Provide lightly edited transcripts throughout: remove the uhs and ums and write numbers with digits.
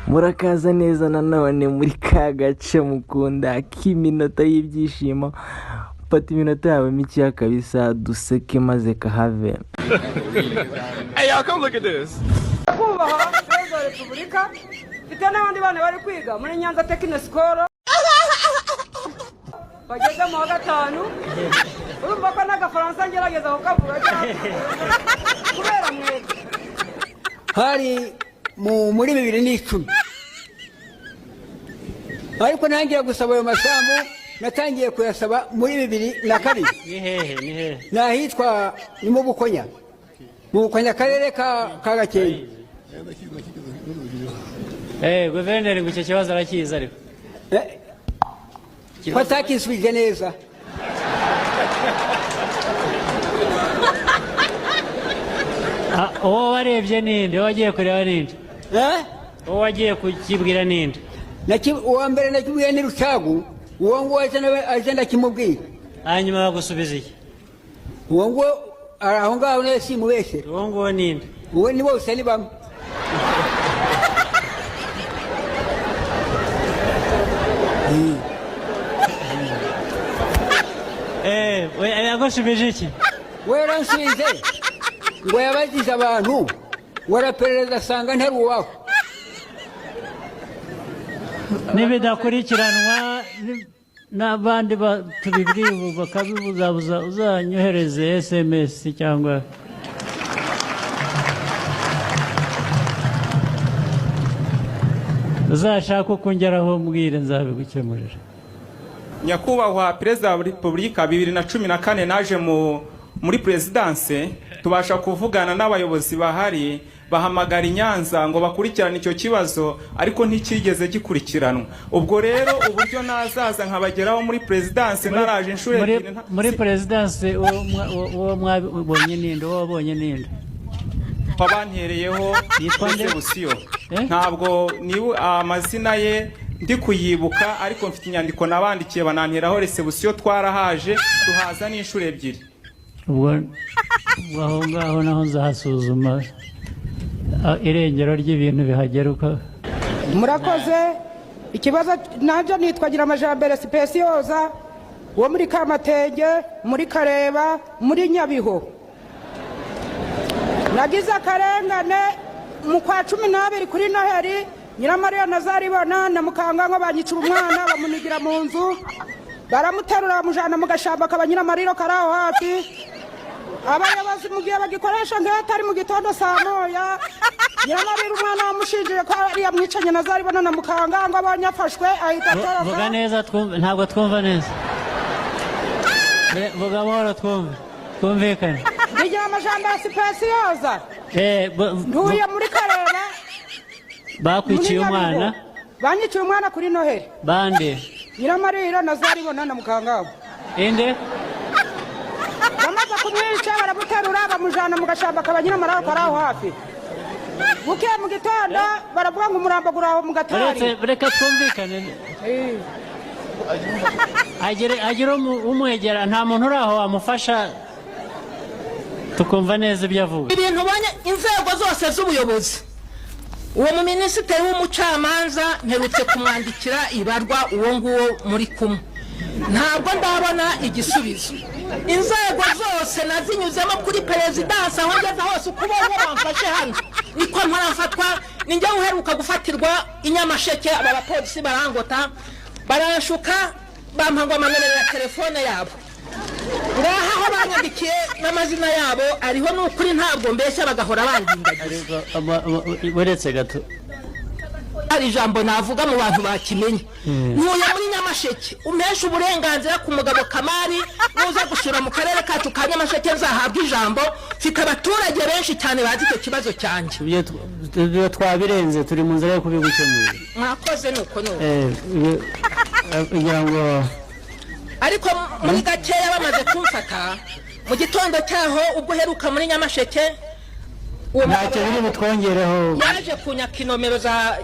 murakaza neza nanone muri ka gace mukunda k'iminota y'ibyishimo. Fata iminota yawe mikeya kabisa duseke maze kahave. Hey y'all, come look at this. Kubaha Perezida wa Repubulika mfite n'abandi bana bari kwiga muri Nyanza Technical School bageze mu wa gatanu. Urumva ko n'agafaransa ngerageza kukavuga cyane kubera mwe hari muri 2010 ariko nangiye gusaba ayo masambu natangiye kuyasaba muri 2002. Ni hehe nahitwa ni mu Bukonya karere ka Gakenke. Guverineri ngo icyo kibazo arakiza ariko batakisubije neza. uwo warebye ninde wagiye kureba ninde uwo wagiye kukibwira ninde? Uwa mbere nakibwiye ni Rucagu, uwo ngo aje ndakimubwira hanyuma bagusubiza iki? uwo ngo aho ngaho ne simubeshere. uwo ngo ninde? uwo ni bose ni bamwe. agusubije iki? we yaransubize ngo yabagize abantu waraperereza asanga ntari uwawe. Nibidakurikiranwa n'abandi tubibwiye ubu bakabibuzabuza uzanyohereze SMS cyangwa uzashaka ukongeraho mbwire nzabigukemurira. Nyakubahwa Perezida wa Repubulika 2014 naje muri Presidanse tubasha kuvugana n'abayobozi bahari bahamagara i Nyanza ngo bakurikirane icyo kibazo ariko ntikigeze gikurikiranwa. Ubwo rero uburyo nazaza nkabageraho muri Presidanse naraje inshure muri Presidanse uwo mwabonye ninde? uwo wabonye ninde? Abantereyeho Resebusiyo. Ntabwo ni amazina ye ndi kuyibuka ariko mfite inyandiko nabandikiye bananteraho Resebusiyo twarahaje tuhaza n'inshure ebyiri. Ubwo aho ngaho naho nzahasuzuma irengero ry'ibintu bihageruka. murakoze. Ikibazo nanje nitwagira amajambere Specioza wo muri Kamatenge, muri Kareba, muri Nyabiho. Nagize akarengane mu kwa 12 kuri Noheri Nyiramariya Nazaribona na Mukangango banyicura umwana bamunigira mu nzu baramuterura mujana mu gashamba kabanyiramariro karaho hafi. Abayobozi mu gihe bagikoresha nk'atari mu gitondo saa moya Nyiramariya umwana wamushinjije ko ari yamwicanye Nazaribona na Mukangango abanyafashwe ahita atoroka. Vuga neza ntabwo twumva neza. Vuga amahoro twumvikane. Ndigira amajambo ya Specioza. Ntuye muri Kareba. Bakwiciye umwana? Banyiciye umwana kuri Noheri. Bande? Nyiramariya Nazaribona na Mukangango. Inde? Bamaze kumwica baramuterura bamujana mu gashamba kabanyiramariro karaho hafi. Buke mu gitondo baravuga ngo umurambo guraho mu gatari. Reka twumvikane. Agire umwegera nta muntu uraho amufasha tukumva neza ibyo avuga. Ibintu banye inzego zose z'ubuyobozi. Uwo mu minisitiri w'umucamanza mperutse kumwandikira ibarwa uwo nguwo muri kumwe. Ntabwo ndabona igisubizo. Inzego zose nazinyuzemo kuri Presidanse aho ngeze hose uko bo bamfashe hano niko mparafatwa. Ninjye uheruka gufatirwa inyamasheke aba bapolisi barangota barashuka bampangwa amanere ya telefone yabo. Ngaha aho banyandikiye n'amazina yabo ariho n'ukuri ntabwo mbeshya bagahora bandindagiza. Uretse gato ari ijambo navuga mu bantu bakimenye. Ntuye muri Nyamasheke umpesha uburenganzira ku mugabo Kamari uza gusura mu karere kacu ka Nyamasheke nzahabwa ijambo. Fika abaturage benshi cyane bazi icyo kibazo cyanjye. Ibyo twabirenze turi mu nzira yo kubigukemurira. Mwakoze nuko kugira ngo ariko muri gakeya bamaze kumfata mu gitondo cyaho ubwo heruka muri Nyamasheke ntacyo biri butwongereho. Yaje kunyaka inomero za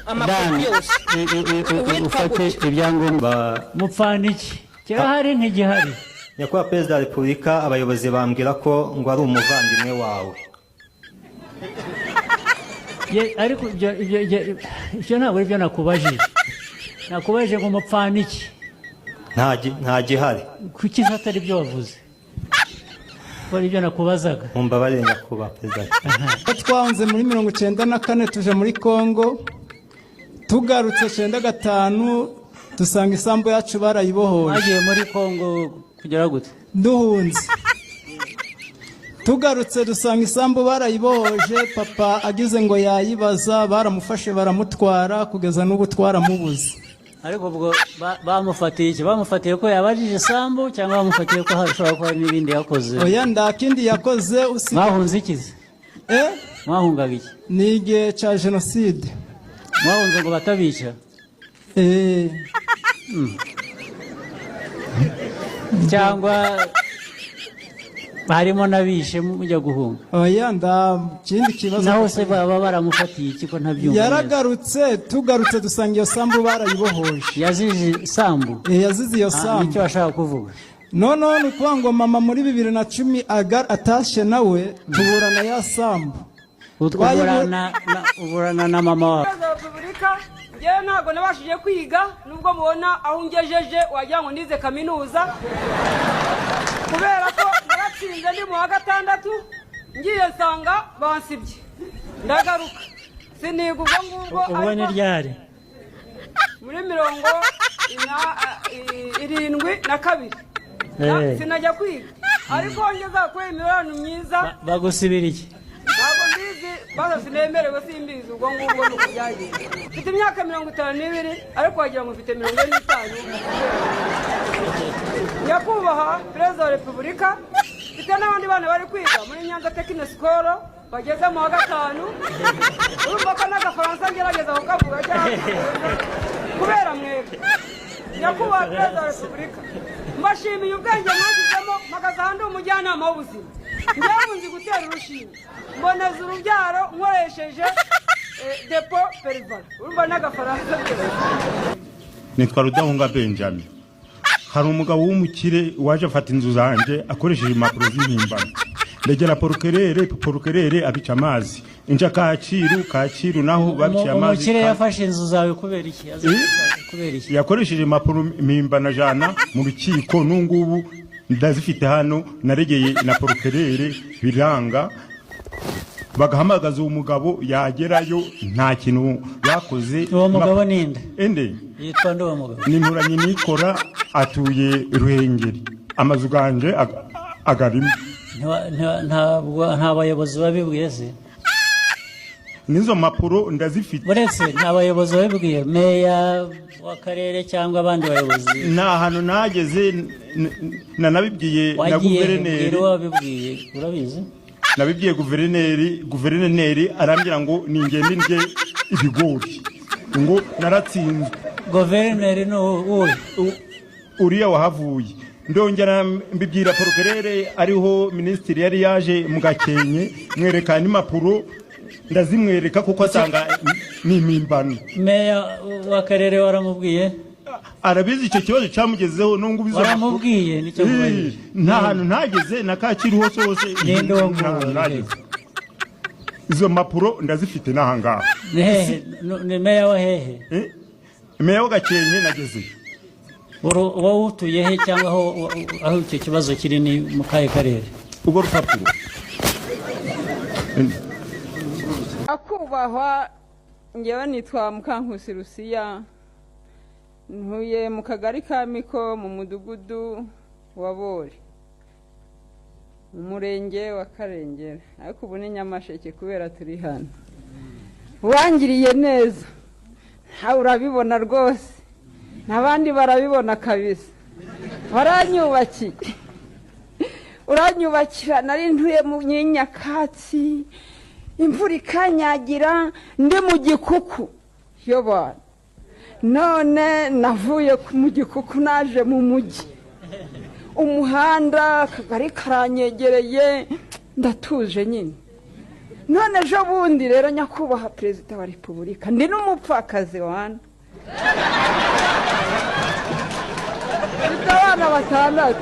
amakuru yose. Ufate ibyangombwa mupfana iki? Kirahari ntigihari? Nyakubahwa Perezida wa Repubulika abayobozi bambwira ko ngo ari umuvandimwe wawe. ariko ibyo ntabwo ari byo nakubajije. Nakubajije ngo mupfana iki? nta gihari. Kuki atari byo wavuze? Wari ibyo nakubazaga. Mumbabarire nyakubahwa Perezida. Twahunze muri 1994 tuje muri Kongo, tugarutse 95 dusanga isambu yacu barayibohoye. Wagiye muri Kongo kugera gute? Duhunze. Tugarutse dusanga isambu barayibohoje, papa agize ngo yayibaza, baramufashe baramutwara kugeza n'ubu twaramubuze. Ariko ubwo bamufatiye iki? Bamufatiye ko yabajije isambu cyangwa bamufatiye ko hashobora kuba n'ibindi yakoze? Oya, ndakindi yakoze. Mwahunze ikizi? Mwahungaga iki? Ni igihe cya jenoside. Mwahunze ngo batabica? Cyangwa harimo nabishe mujya guhunga? Oya, kindi kibazo. Naho se baba baramufatiye iki ko ntabyumva? Yaragarutse, tugarutse dusanga iyo sambu barayibohoje. Yazize sambu? Yazize iyo sambu. Nicyo ashaka kuvuga. None nukuvuga ngo mama muri 2010 atashe nawe tuburana ya sambu. Uburana na mama wawe? Repubulika njyewe ntabwo nabashije kwiga, nubwo mubona aho ungejeje wagira ngo nize kaminuza, kubera ko naratsinze ndi mu wa gatandatu, ngiye nsanga bansibye ndagaruka siniga ubwo ngubwo. Ubwo ni ryari? Muri 72 sinajya kwiga, ariko ngeza kuri imibonano myiza. Bagusibira iki? Ntabwo mbizi, baza sinemerewe, simbizi ubwo ngubwo nuko byagenze. Mfite imyaka 52 ariko wagira ngo mfite 45. Nyakubahwa Perezida wa Repubulika, mfite n'abandi bana bari kwiga muri Nyanza Technical School bageze mu wa 5. Urumva ko n'agafaransa ngerageza kukavuga cyane kubera mwebwe. Nyakubahwa Perezida wa Repubulika, mbashimiye ubwenge mwagizemo, mpagaze ahandi umujyanama w'ubuzima. Njyewe nzi gutera urushinge, mboneza urubyaro nkoresheje depo perival. Urumva n'agafaransa. Nitwa Rudahunga Benjamin. Hari umugabo w'umukire waje afata inzu zanje akoresheje impapuro z'impimbano. Ndegera porukerere abica amazi. Inja Kacyiru naho babica amazi. Umukire yafashe inzu zawe kubera iki? Kubera iki? Yakoresheje impapuro mpimbano jana mu rukiko, n'ungubu ndazifite hano. Naregeye na porukerere biranga, bagahamagaza uwo mugabo, yagerayo nta kintu yakoze. Uwo mugabo ninde? Ende yitwa ndo mugabo? Ni Nturanye Nikora, atuye Ruhengeri. Amazu ganje agarimo. Nta bayobozi babibwiye se? Nizo mapuro ndazifite. Uretse nta bayobozi babibwiye, meya w'akarere cyangwa abandi bayobozi? Nta hantu nageze nanabibwiye na guverineri. Wabibwiye? Urabizi? Nabibwiye guverineri arambira ngo ningende ndye ibigori, ngo naratsinzwe. Guverineri no uriya wahavuye. Ndongera mbibwira porukerere, ariho minisitiri yari yaje mu Gakenke, mwerekana impapuro ndazimwereka kuko asanga ni impimbano. Meya w'akarere waramubwiye? Arabizi icyo kibazo cyamugezeho, nungu bizo waramubwiye nicyo kubaye. Nta hantu ntageze, na Kacyiru hose ninde wo izo mapuro ndazifite nahangaha. Ni meya wa hehe? Meya w'Gakenke nageze. Wowe utuye he cyangwa aho icyo kibazo kiri ni mu kahe karere? Ubwo rupapuro. Akubahwa, ngewe nitwa Mukankusi Rusiya, ntuye mu kagari ka Miko mu mudugudu wa Bori mu murenge wa Karengera, ariko ubu ni Nyamasheke kubera turi hano. Wangiriye neza, ntawe urabibona rwose, n'abandi barabibona kabisa. Waranyubakiye, uranyubakira. Nari ntuye mu Nyakatsi, imvura ikanyagira, ndi mu Gikuku yo bana. None navuye mu Gikuku naje mu mujyi, umuhanda akagari karanyegereye, ndatuje nyine. None ejo bundi rero, Nyakubahwa Perezida wa Repubulika, ndi n'umupfakazi wana, mfite abana 6.